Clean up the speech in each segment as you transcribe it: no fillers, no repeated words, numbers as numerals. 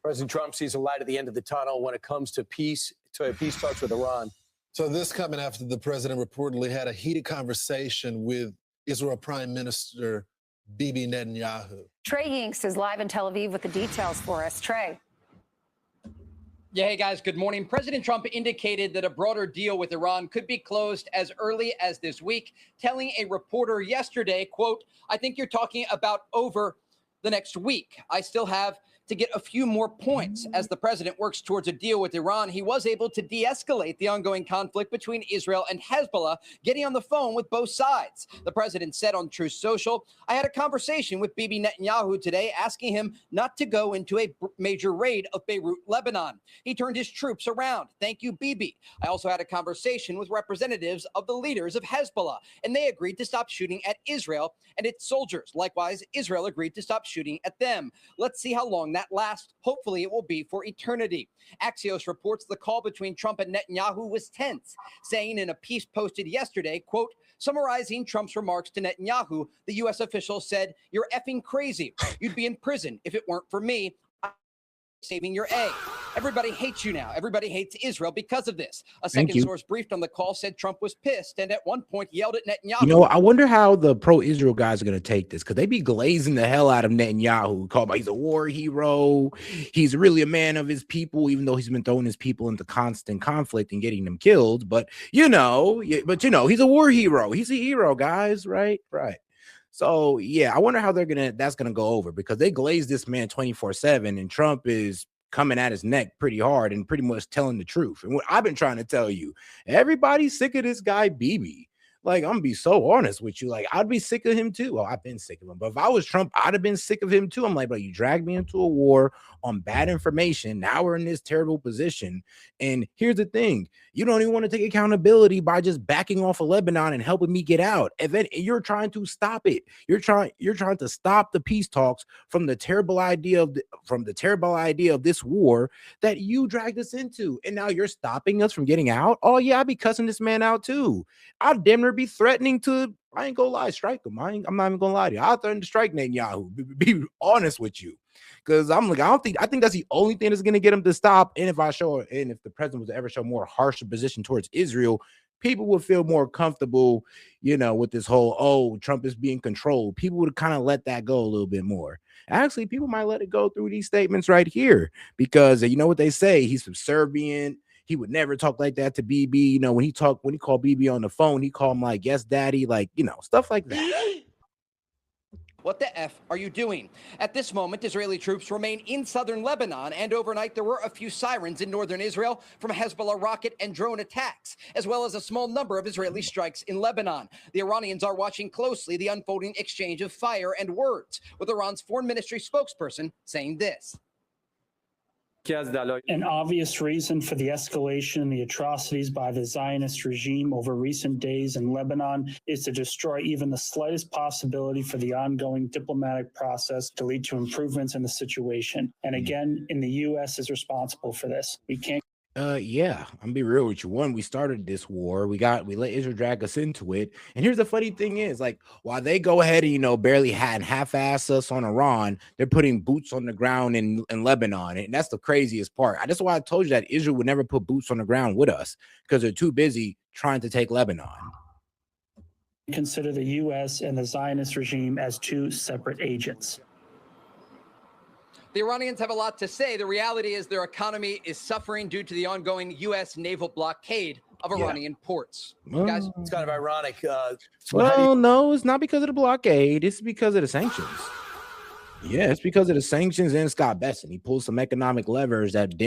President Trump sees a light at the end of the tunnel when it comes to peace talks with Iran. So this coming after the president reportedly had a heated conversation with Israel Prime Minister Bibi Netanyahu. Trey Yinks is live in Tel Aviv with the details for us. Trey. Yeah, hey guys, good morning. President Trump indicated that a broader deal with Iran could be closed as early as this week, telling a reporter yesterday, quote, "I think you're talking about over the next week. I still have to get a few more points." As the president works towards a deal with Iran, he was able to de-escalate the ongoing conflict between Israel and Hezbollah, getting on the phone with both sides. The president said on Truth Social, "I had a conversation with Bibi Netanyahu today, asking him not to go into a major raid of Beirut, Lebanon. He turned his troops around. Thank you, Bibi. I also had a conversation with representatives of the leaders of Hezbollah, and they agreed to stop shooting at Israel and its soldiers. Likewise, Israel agreed to stop shooting at them. Let's see how long that lasts. Hopefully it will be for eternity." Axios reports the call between Trump and Netanyahu was tense, saying in a piece posted yesterday, quote, summarizing Trump's remarks to Netanyahu, the U.S. official said, "You're effing crazy. You'd be in prison if it weren't for me. I'm saving your A. Everybody hates you now. Everybody hates Israel because of this." A second source briefed on the call said Trump was pissed and at one point yelled at Netanyahu. You know, I wonder how the pro-Israel guys are going to take this, because they be glazing the hell out of Netanyahu, called he's a war hero. He's really a man of his people, even though he's been throwing his people into constant conflict and getting them killed. But, he's a war hero. He's a hero, guys. Right. So, yeah, I wonder how that's going to go over, because they glaze this man 24/7 and Trump is coming at his neck pretty hard and pretty much telling the truth. And what I've been trying to tell you, everybody's sick of this guy, Bibi. Like, I'm gonna be so honest with you. Like, I'd be sick of him too. Well, I've been sick of him, but if I was Trump, I'd have been sick of him too. I'm like, bro, you dragged me into a war on bad information. Now we're in this terrible position. And here's the thing: you don't even want to take accountability by just backing off of Lebanon and helping me get out. And then you're trying to stop it. You're trying to stop the peace talks from the terrible idea of this war that you dragged us into. And now you're stopping us from getting out. Oh yeah, I'd be cussing this man out too. I'd damn near be threatening to, I ain't gonna lie, strike him. I'm not even gonna lie to you. I'll threaten to strike Netanyahu. Be honest with you. Because I'm like, I think that's the only thing that's gonna get him to stop. And if the president was to ever show more harsher position towards Israel, people would feel more comfortable, with this whole, Trump is being controlled. People would kind of let that go a little bit more. Actually, people might let it go through these statements right here, because you know what they say, he's subservient. He would never talk like that to Bibi. When he called Bibi on the phone, he called him like, "Yes, daddy," like, stuff like that. What the F are you doing? At this moment, Israeli troops remain in southern Lebanon, and overnight there were a few sirens in northern Israel from Hezbollah rocket and drone attacks, as well as a small number of Israeli strikes in Lebanon. The Iranians are watching closely the unfolding exchange of fire and words, with Iran's foreign ministry spokesperson saying this. An obvious reason for the escalation and the atrocities by the Zionist regime over recent days in Lebanon is to destroy even the slightest possibility for the ongoing diplomatic process to lead to improvements in the situation. And again, the U.S. is responsible for this. We can't. Yeah, I'm gonna be real with you. One, we started this war. We let Israel drag us into it. And here's the funny thing is, like, while they go ahead and barely half-ass us on Iran, they're putting boots on the ground in Lebanon. And that's the craziest part. That's why I told you that Israel would never put boots on the ground with us, because they're too busy trying to take Lebanon. Consider the U.S. and the Zionist regime as two separate agents. The Iranians have a lot to say. The reality is their economy is suffering due to the ongoing U.S. naval blockade of Iranian ports. Guys, it's kind of ironic. No, it's not because of the blockade. It's because of the sanctions. Yeah, it's because of the sanctions and Scott Besson. He pulled some economic levers that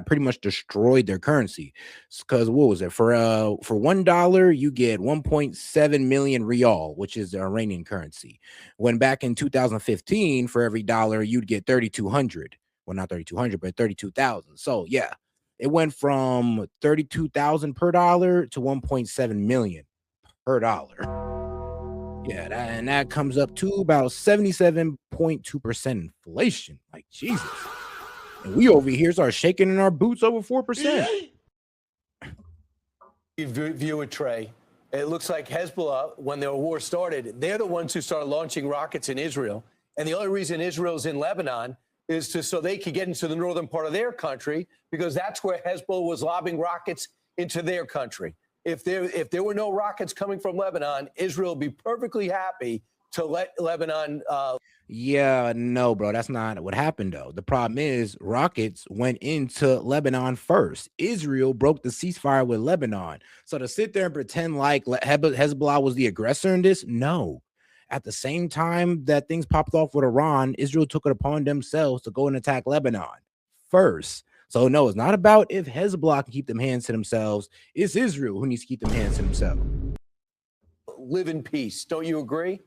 pretty much destroyed their currency. Because what was it? For $1, you get 1.7 million rial, which is the Iranian currency. When back in 2015, for every dollar, you'd get 3,200. Well, not 3,200, but 32,000. So yeah, it went from 32,000 per dollar to 1.7 million per dollar. Yeah, that comes up to about 77.2% inflation. Like, Jesus. And we over here start shaking in our boots over 4%. You view it, Trey. It looks like Hezbollah, when their war started, they're the ones who started launching rockets in Israel. And the only reason Israel's in Lebanon is so they could get into the northern part of their country, because that's where Hezbollah was lobbing rockets into their country. If there were no rockets coming from Lebanon, Israel would be perfectly happy to let Lebanon. Yeah, no, bro, that's not what happened though. The problem is rockets went into Lebanon first. Israel broke the ceasefire with Lebanon. So to sit there and pretend like Hezbollah was the aggressor in this, no. At the same time that things popped off with Iran, Israel took it upon themselves to go and attack Lebanon first. So no, it's not about if Hezbollah can keep them hands to themselves. It's Israel who needs to keep them hands to themselves. Live in peace. Don't you agree?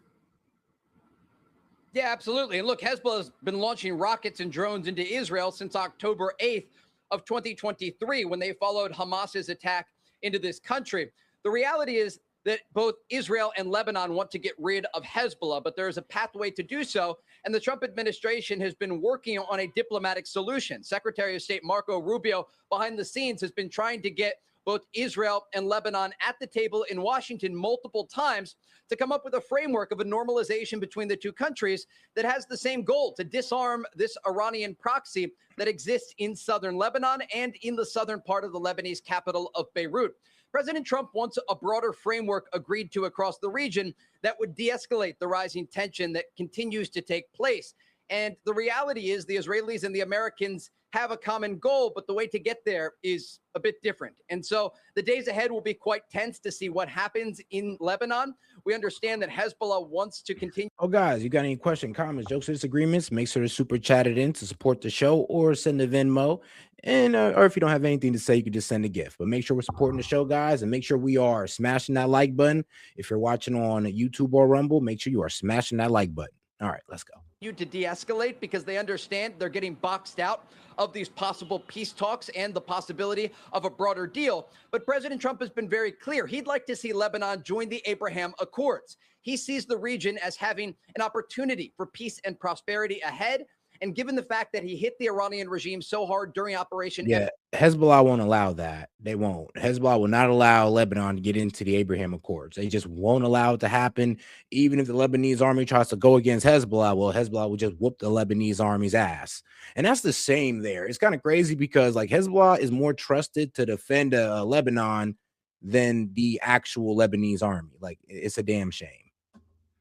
Yeah, absolutely. And look, Hezbollah has been launching rockets and drones into Israel since October 8th of 2023, when they followed Hamas's attack into this country. The reality is that both Israel and Lebanon want to get rid of Hezbollah, but there is a pathway to do so. And the Trump administration has been working on a diplomatic solution. Secretary of State Marco Rubio, behind the scenes, has been trying to get both Israel and Lebanon at the table in Washington multiple times to come up with a framework of a normalization between the two countries that has the same goal: to disarm this Iranian proxy that exists in southern Lebanon and in the southern part of the Lebanese capital of Beirut. President Trump wants a broader framework agreed to across the region that would de-escalate the rising tension that continues to take place. And the reality is the Israelis and the Americans have a common goal, but the way to get there is a bit different. And so the days ahead will be quite tense to see what happens in Lebanon. We understand that Hezbollah wants to continue. Oh, guys, you got any questions, comments, jokes, or disagreements? Make sure to super chat it in to support the show, or send a Venmo. And or if you don't have anything to say, you can just send a gift. But make sure we're supporting the show, guys, and make sure we are smashing that like button. If you're watching on YouTube or Rumble, make sure you are smashing that like button. All right, let's go. To de-escalate, because they understand they're getting boxed out of these possible peace talks and the possibility of a broader deal. But President Trump has been very clear. He'd like to see Lebanon join the Abraham Accords. He sees the region as having an opportunity for peace and prosperity ahead. And given the fact that he hit the Iranian regime so hard during Operation Hezbollah won't allow that. They won't. Hezbollah will not allow Lebanon to get into the Abraham Accords. They just won't allow it to happen. Even if the Lebanese army tries to go against Hezbollah, well, Hezbollah will just whoop the Lebanese army's ass. And that's the same there. It's kind of crazy because like Hezbollah is more trusted to defend Lebanon than the actual Lebanese army. Like, it's a damn shame.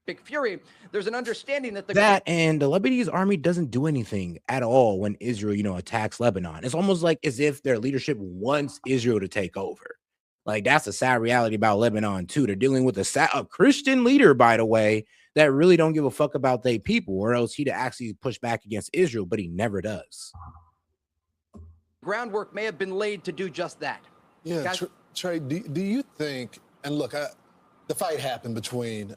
Big fury. There's an understanding that and the Lebanese army doesn't do anything at all when Israel, attacks Lebanon. It's almost like as if their leadership wants Israel to take over. Like, that's a sad reality about Lebanon too. They're dealing with a Christian leader, by the way, that really don't give a fuck about their people, or else he'd actually push back against Israel, but he never does. groundwork may have been laid to do just that. Yeah, Trey, do you think, and look, the fight happened between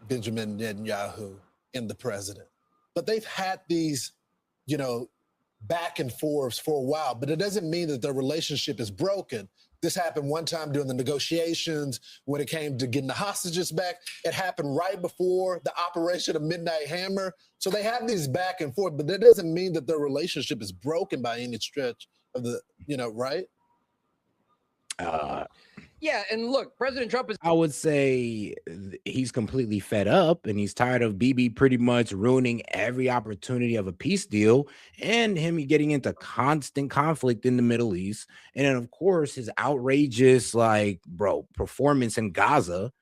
Benjamin Netanyahu and the president, but they've had these, back and forths for a while, but it doesn't mean that their relationship is broken. This happened one time during the negotiations when it came to getting the hostages back. It happened right before the operation of Midnight Hammer. So they have these back and forth, but that doesn't mean that their relationship is broken by any stretch of the, right? Yeah, and look, President Trump is... I would say he's completely fed up and he's tired of Bibi pretty much ruining every opportunity of a peace deal and him getting into constant conflict in the Middle East. And then, of course, his outrageous, performance in Gaza.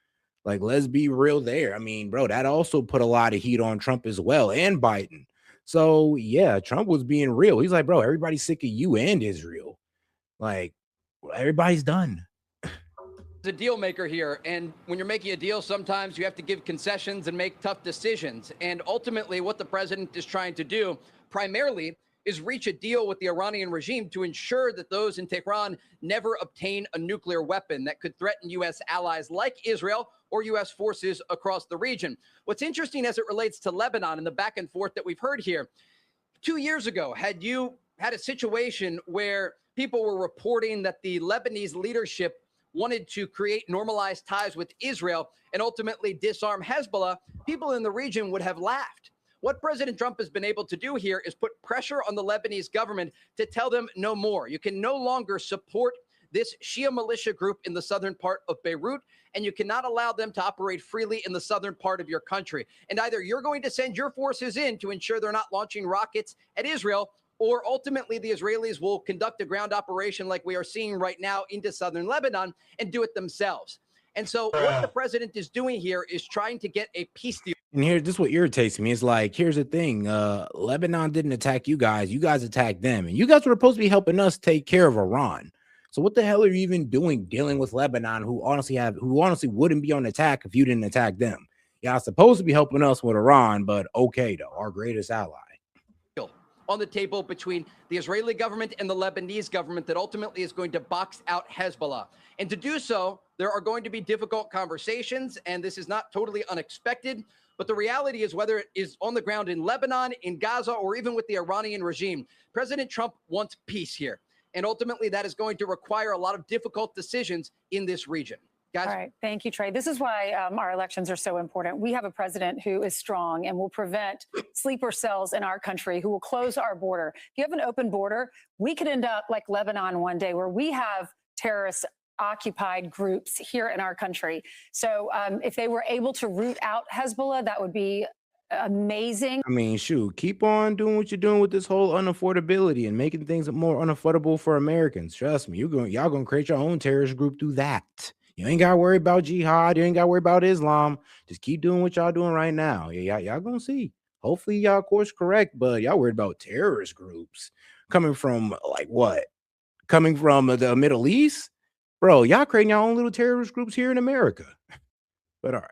Like, let's be real there. I mean, bro, that also put a lot of heat on Trump as well, and Biden. So, yeah, Trump was being real. He's like, bro, everybody's sick of you and Israel. Like, everybody's done. A deal maker here, and when you're making a deal, sometimes you have to give concessions and make tough decisions. And ultimately, what the president is trying to do primarily is reach a deal with the Iranian regime to ensure that those in Tehran never obtain a nuclear weapon that could threaten U.S. allies like Israel or U.S. forces across the region. What's interesting as it relates to Lebanon and the back and forth that we've heard here, 2 years ago, had you had a situation where people were reporting that the Lebanese leadership wanted to create normalized ties with Israel and ultimately disarm Hezbollah, people in the region would have laughed. What President Trump has been able to do here is put pressure on the Lebanese government to tell them no more. You can no longer support this Shia militia group in the southern part of Beirut, and you cannot allow them to operate freely in the southern part of your country. And either you're going to send your forces in to ensure they're not launching rockets at Israel, or ultimately the Israelis will conduct a ground operation like we are seeing right now into southern Lebanon and do it themselves. And so what the president is doing here is trying to get a peace deal. And here's this what irritates me. It's like, here's the thing. Lebanon didn't attack you guys. You guys attacked them. And you guys were supposed to be helping us take care of Iran. So what the hell are you even doing dealing with Lebanon, who honestly wouldn't be on attack if you didn't attack them? Y'all supposed to be helping us with Iran, but okay, though, our greatest ally. On the table between the Israeli government and the Lebanese government that ultimately is going to box out Hezbollah. And to do so, there are going to be difficult conversations, and this is not totally unexpected. But the reality is, whether it is on the ground in Lebanon, in Gaza, or even with the Iranian regime, President Trump wants peace here. And ultimately, that is going to require a lot of difficult decisions in this region. Guys. All right. Thank you, Trey. This is why our elections are so important. We have a president who is strong and will prevent sleeper cells in our country, who will close our border. If you have an open border, we could end up like Lebanon one day, where we have terrorist occupied groups here in our country. So if they were able to root out Hezbollah, that would be amazing. I mean, shoot, keep on doing what you're doing with this whole unaffordability and making things more unaffordable for Americans. Trust me, y'all gonna create your own terrorist group through that. You ain't gotta worry about jihad. You ain't gotta worry about Islam. Just keep doing what y'all doing right now. Yeah, y'all gonna see. Hopefully y'all course correct, but y'all worried about terrorist groups coming from like what? Coming from the Middle East? Bro, y'all creating your own little terrorist groups here in America. But all right.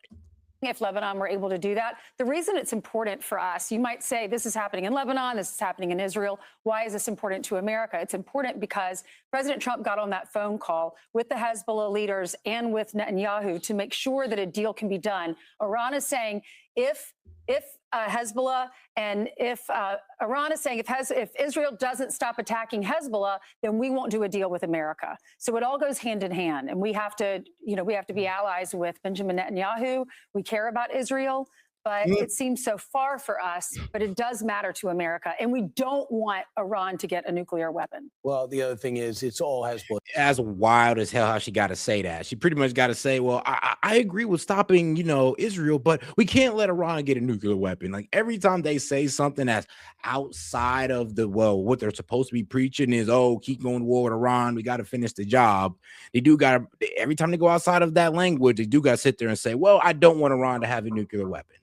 If Lebanon were able to do that, the reason it's important for us, you might say this is happening in Lebanon, this is happening in Israel. Why is this important to America? It's important because President Trump got on that phone call with the Hezbollah leaders and with Netanyahu to make sure that a deal can be done. Iran is saying if Hezbollah and if Iran is saying if Israel doesn't stop attacking Hezbollah, then we won't do a deal with America. So it all goes hand in hand, and we have to be allies with Benjamin Netanyahu. We care about Israel, but it seems so far for us, but it does matter to America, and we don't want Iran to get a nuclear weapon. Well, the other thing is, it's all Hezbollah. As wild as hell how she got to say that. She pretty much got to say, well, I agree with stopping, Israel, but we can't let Iran get a nuclear weapon. Like every time they say something that's outside of what they're supposed to be preaching is, keep going to war with Iran. We got to finish the job. Every time they go outside of that language, they do got to sit there and say, well, I don't want Iran to have a nuclear weapon.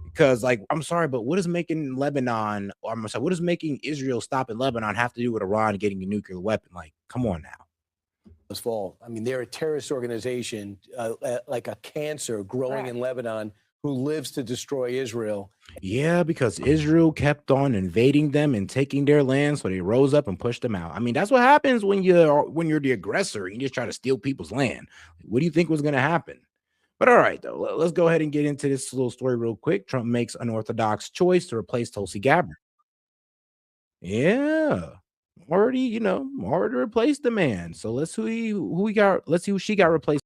Because, I'm sorry, but what is making Israel stop in Lebanon have to do with Iran getting a nuclear weapon? Like, come on now. It's fault. I mean, they're a terrorist organization, like a cancer growing in Lebanon, who lives to destroy Israel. Yeah, because Israel kept on invading them and taking their land, so they rose up and pushed them out. I mean, that's what happens when you're the aggressor. You just try to steal people's land. What do you think was going to happen? But all right, though, let's go ahead and get into this little story real quick. Trump makes unorthodox choice to replace Tulsi Gabbard. Yeah, already replaced the man. So let's see who she got replaced.